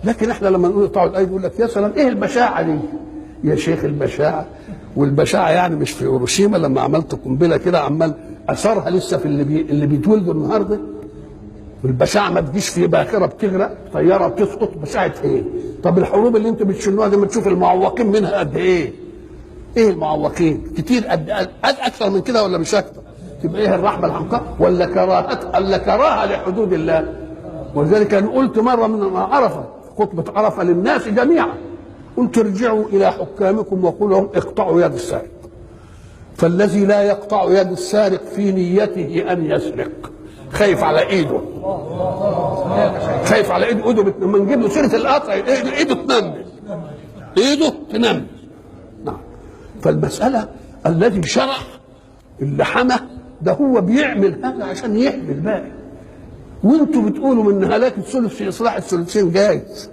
لكن احنا لما نقول اقطعوا الايدي يقول لك يا سلام ايه البشاعه دي؟ يا شيخ البشاعه، والبشاعه يعني مش في هيروشيما لما عملت قنبله كده عمال اثرها لسه في اللي بيتولدوا النهارده. والبشاعه ما تجيش في باخره بتغرق، طياره بتسقط، بشاعه ايه؟ طب الحروب اللي انتم بتشنوها دي ما تشوف المعوقين منها قد ايه؟ ايه المعوقين؟ كتير قد اكثر من كده ولا مش اكثر؟ تبقى ايه الرحمه الحمقاء ولا كراهه لحدود الله؟ ولذلك انا قلت مره من عرفه، خطبه عرفه للناس جميعا، قلت ارجعوا الى حكامكم وقولوا لهم اقطعوا يد السارق. فالذي لا يقطع يد السارق في نيته ان يسرق، خايف على ايده، خايف على ايده لما نجيب له سيره القطع ايده تنمل، ايده تنمل. نعم. فالمساله الذي شرع اللي حمى ده هو بيعمل هذا عشان يحمي الباقي، وانتوا بتقولوا من هلاك الثلث في اصلاح الثلثين جايز.